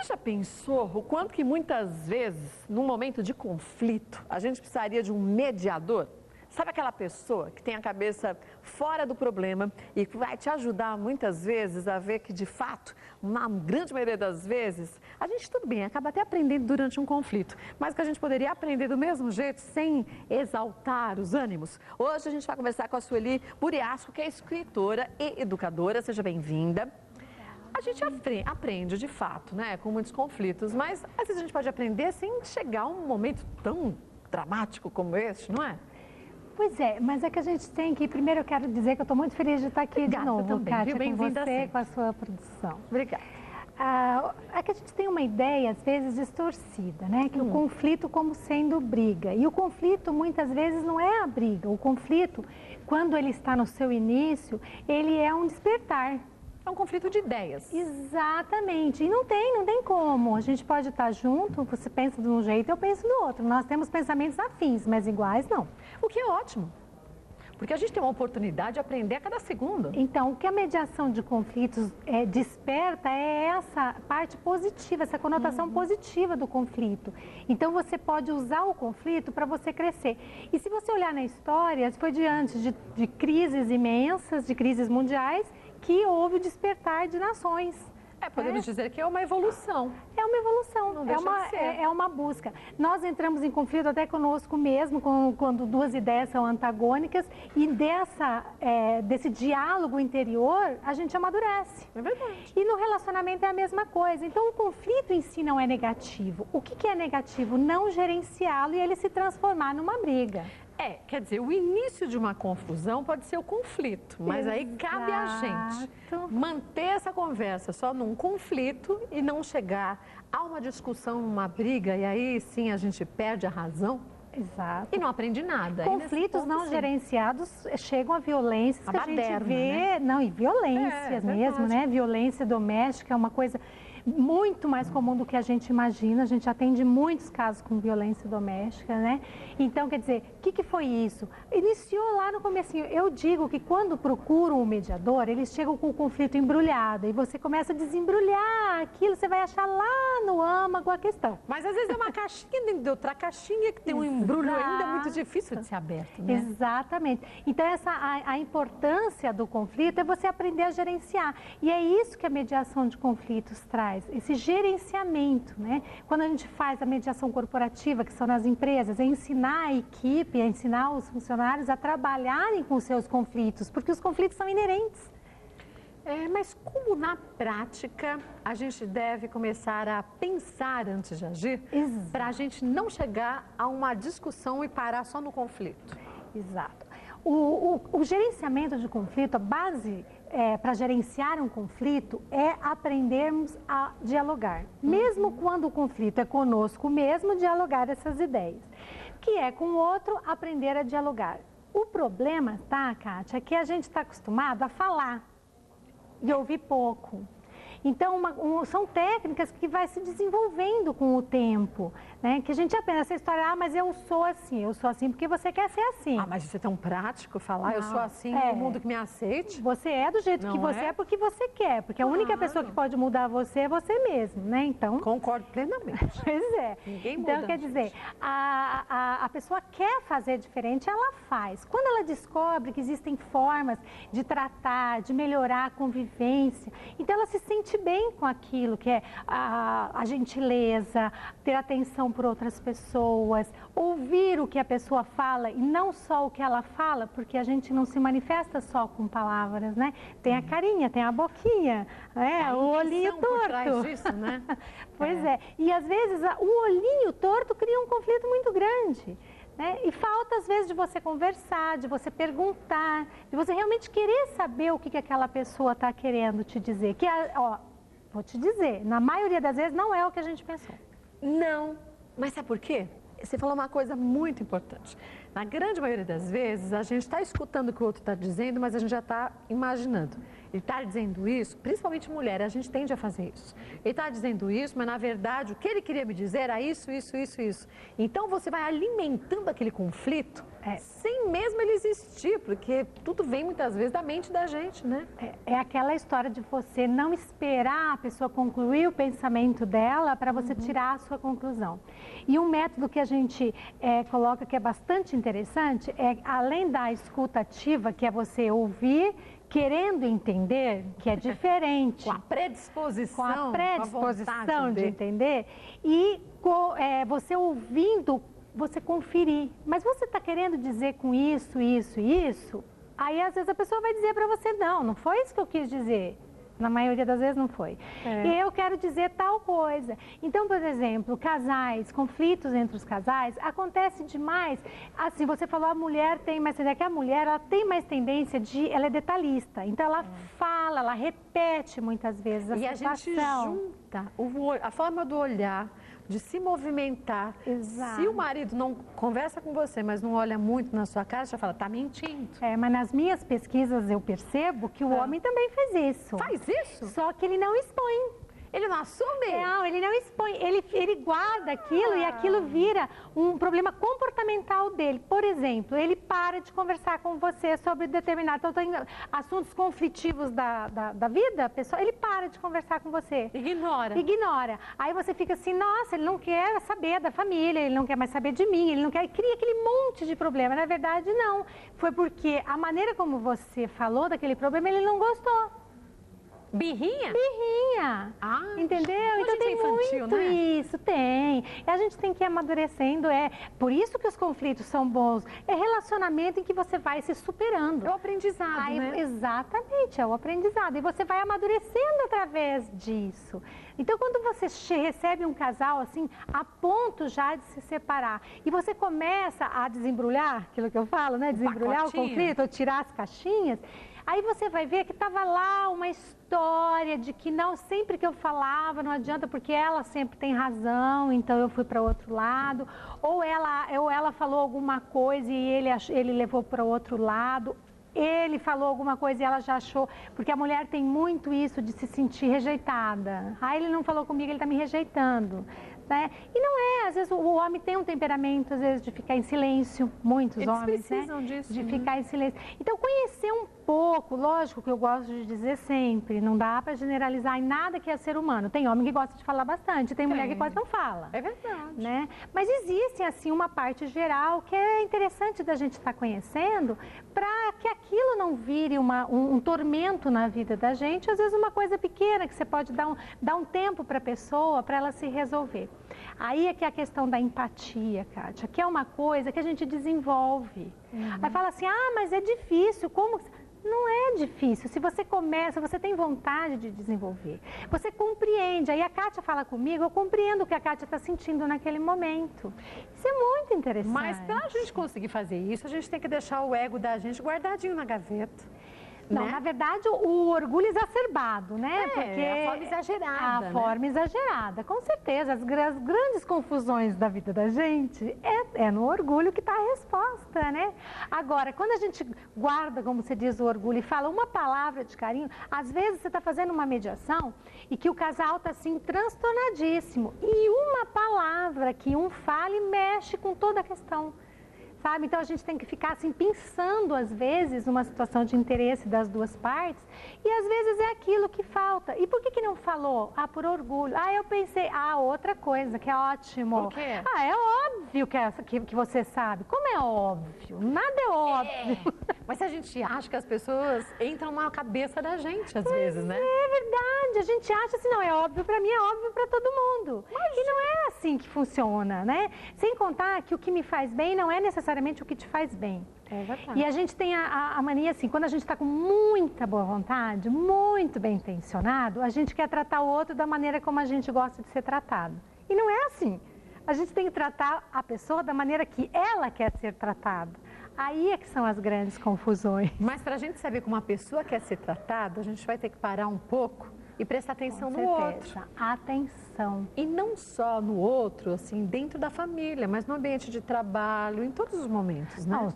Você já pensou o quanto que muitas vezes, num momento de conflito, a gente precisaria de um mediador? Sabe aquela pessoa que tem a cabeça fora do problema e que vai te ajudar muitas vezes a ver que, de fato, na grande maioria das vezes, a gente tudo bem, acaba até aprendendo durante um conflito, mas que a gente poderia aprender do mesmo jeito, sem exaltar os ânimos? Hoje a gente vai conversar com a Sueli Buriasco, que é escritora e educadora. Seja bem-vinda. A gente aprende, de fato, né, com muitos conflitos, mas às vezes a gente pode aprender sem chegar a um momento tão dramático como este, não é? Pois é, mas é que a gente tem que... Primeiro eu quero dizer que eu estou muito feliz de estar aqui Obrigada, de novo, também, Kátia, com bem-vinda você, sempre. com a sua produção. Obrigada. É que a gente tem uma ideia, às vezes, distorcida, né? Que o conflito como sendo briga. E o conflito, muitas vezes, não é a briga. O conflito, quando ele está no seu início, ele é um despertar. É um conflito de ideias. Exatamente. E não tem como. A gente pode estar junto, você pensa de um jeito, eu penso do outro. Nós temos pensamentos afins, mas iguais não. O que é ótimo. Porque a gente tem uma oportunidade de aprender a cada segundo. Então, o que a mediação de conflitos desperta é essa parte positiva, essa conotação positiva do conflito. Então, você pode usar o conflito para você crescer. E se você olhar na história, foi diante de crises imensas, de crises mundiais, que houve o despertar de nações. Podemos dizer que é uma evolução. É uma evolução, Não deixa de ser. é uma busca. Nós entramos em conflito até conosco mesmo, quando duas ideias são antagônicas, e desse diálogo interior, a gente amadurece. É verdade. E no relacionamento é a mesma coisa. Então, o conflito em si não é negativo. O que é negativo? Não gerenciá-lo e ele se transformar numa briga. Quer dizer, o início de uma confusão pode ser o conflito, mas aí cabe a gente manter essa conversa só num conflito e não chegar a uma discussão, uma briga, e aí sim a gente perde a razão. Exato. E não aprende nada. Conflitos não gerenciados chegam a violências que a gente vê, né? Não, e violências mesmo, né? Violência doméstica é uma coisa muito mais comum do que a gente imagina. A gente atende muitos casos com violência doméstica, né? Então, quer dizer, o que foi isso? Iniciou lá no comecinho. Eu digo que quando procuram um mediador, eles chegam com o conflito embrulhado e você começa a desembrulhar aquilo, você vai achar lá no âmago a questão. Mas às vezes é uma caixinha dentro de outra caixinha que tem um embrulho ainda muito difícil de ser aberto, né? Exatamente. Então, a importância do conflito é você aprender a gerenciar. E é isso que a mediação de conflitos traz. Esse gerenciamento, né? Quando a gente faz a mediação corporativa, que são nas empresas, é ensinar a equipe, é ensinar os funcionários a trabalharem com seus conflitos, porque os conflitos são inerentes. Mas como na prática a gente deve começar a pensar antes de agir, para a gente não chegar a uma discussão e parar só no conflito? Exato. O gerenciamento de conflito, a base para gerenciar um conflito é aprendermos a dialogar. Mesmo quando o conflito é conosco mesmo, dialogar essas ideias. Que é com o outro, aprender a dialogar. O problema, tá, Kátia, é que a gente está acostumado a falar e ouvir pouco. Então, são técnicas que vai se desenvolvendo com o tempo, né? Que a gente aprende essa história, mas eu sou assim porque você quer ser assim. Mas isso é tão prático falar, eu sou assim, o mundo que me aceite? Você é do jeito que você é porque você quer, porque a única pessoa que pode mudar você é você mesmo, né? Então... Concordo plenamente. Pois é. Ninguém muda. Então, quer dizer, a pessoa quer fazer diferente, ela faz. Quando ela descobre que existem formas de tratar, de melhorar a convivência, então ela se sente bem com aquilo, que é a gentileza, ter atenção por outras pessoas, ouvir o que a pessoa fala e não só o que ela fala, porque a gente não se manifesta só com palavras, né? Tem a carinha, tem a boquinha, o olhinho torto. Por trás disso, né? Pois é. E às vezes o olhinho torto cria um conflito muito grande. Né? E falta, às vezes, de você conversar, de você perguntar, de você realmente querer saber o que aquela pessoa está querendo te dizer. Que, vou te dizer, na maioria das vezes não é o que a gente pensou. Não, mas sabe por quê? Você falou uma coisa muito importante. Na grande maioria das vezes, a gente está escutando o que o outro está dizendo, mas a gente já está imaginando. Ele está dizendo isso, principalmente mulher, a gente tende a fazer isso. Ele está dizendo isso, mas na verdade o que ele queria me dizer era isso. Então você vai alimentando aquele conflito sem mesmo ele existir, porque tudo vem muitas vezes da mente da gente, né? É aquela história de você não esperar a pessoa concluir o pensamento dela para você tirar a sua conclusão. E um método que a gente coloca que é bastante interessante é, além da escuta ativa, que é você ouvir, querendo entender, que é diferente. Com a predisposição. Com a predisposição de entender. E você ouvindo, você conferir. Mas você está querendo dizer com isso? Aí às vezes a pessoa vai dizer para você, não foi isso que eu quis dizer. Na maioria das vezes não foi. E eu quero dizer tal coisa. Então, por exemplo, conflitos entre os casais, acontece demais. Assim, você falou, a mulher tem mais tendência, que a mulher ela tem mais tendência ela é detalhista. Então, ela fala, ela repete muitas vezes a situação. E a gente junta a forma do olhar, de se movimentar. Exato. Se o marido não conversa com você, mas não olha muito na sua cara, você já fala, tá mentindo. Mas nas minhas pesquisas eu percebo que o homem também faz isso. Faz isso? Só que ele não expõe. Ele não assume? Não, ele não expõe. Ele guarda aquilo e aquilo vira um problema comportamental dele. Por exemplo, ele para de conversar com você sobre determinados assuntos conflitivos da vida, pessoal, ele para de conversar com você. Ignora. Aí você fica assim, nossa, ele não quer saber da família, ele não quer mais saber de mim, ele não quer... Cria aquele monte de problema. Na verdade, não. Foi porque a maneira como você falou daquele problema, ele não gostou. Birrinha? Entendeu? Então tem infantil, muito isso, tem. E a gente tem que ir amadurecendo, por isso que os conflitos são bons. É relacionamento em que você vai se superando. É o aprendizado, né? Exatamente, é o aprendizado. E você vai amadurecendo através disso. Então, quando você recebe um casal, assim, a ponto já de se separar, e você começa a desembrulhar, aquilo que eu falo, né? Desembrulhar o conflito, ou tirar as caixinhas... Aí você vai ver que estava lá uma história de que não, sempre que eu falava, não adianta porque ela sempre tem razão, então eu fui para outro lado. Ou ela falou alguma coisa e ele levou para o outro lado. Ele falou alguma coisa e ela já achou, porque a mulher tem muito isso de se sentir rejeitada. Ele não falou comigo, ele está me rejeitando. Né? E não é, às vezes o homem tem um temperamento, às vezes, de ficar em silêncio, muitos homens, precisam disso, de ficar em silêncio. Então, conhecer um pouco, lógico que eu gosto de dizer sempre, não dá para generalizar em nada que é ser humano. Tem homem que gosta de falar bastante, tem mulher que quase não fala. É verdade. Né? Mas existe, assim, uma parte geral que é interessante da gente estar conhecendo para que aquilo não vire um tormento na vida da gente, às vezes uma coisa pequena que você pode dar um tempo para a pessoa, para ela se resolver. Aí é que é a questão da empatia, Kátia, que é uma coisa que a gente desenvolve. Aí fala assim, mas é difícil, como... Não é difícil, se você começa, você tem vontade de desenvolver, você compreende, aí a Kátia fala comigo, eu compreendo o que a Kátia está sentindo naquele momento. Isso é muito interessante. Mas para a gente conseguir fazer isso, a gente tem que deixar o ego da gente guardadinho na gaveta. Não, na verdade, o orgulho exacerbado, né? Porque a forma exagerada. A forma exagerada, com certeza. As grandes confusões da vida da gente é no orgulho que está a resposta, né? Agora, quando a gente guarda, como você diz, o orgulho e fala uma palavra de carinho, às vezes você está fazendo uma mediação e que o casal está assim transtornadíssimo. E uma palavra que um fale mexe com toda a questão. Sabe? Então, a gente tem que ficar assim, pensando, às vezes, numa situação de interesse das duas partes, e às vezes é aquilo que falta. E por que não falou? Por orgulho. Eu pensei, outra coisa, que é ótimo. O quê? É óbvio que você sabe. Como é óbvio? Nada é óbvio. Mas a gente acha que as pessoas entram na cabeça da gente, às vezes, né? É verdade, a gente acha assim, não, é óbvio para mim, é óbvio para todo mundo. E não é assim que funciona, né? Sem contar que o que me faz bem não é necessariamente o que te faz bem. É verdade. E a gente tem a mania assim, quando a gente está com muita boa vontade, muito bem intencionado, a gente quer tratar o outro da maneira como a gente gosta de ser tratado. E não é assim. A gente tem que tratar a pessoa da maneira que ela quer ser tratada. Aí é que são as grandes confusões. Mas para a gente saber como uma pessoa quer ser tratada, a gente vai ter que parar um pouco e prestar atenção no outro. Atenção. E não só no outro, assim, dentro da família, mas no ambiente de trabalho, em todos os momentos, né? Não,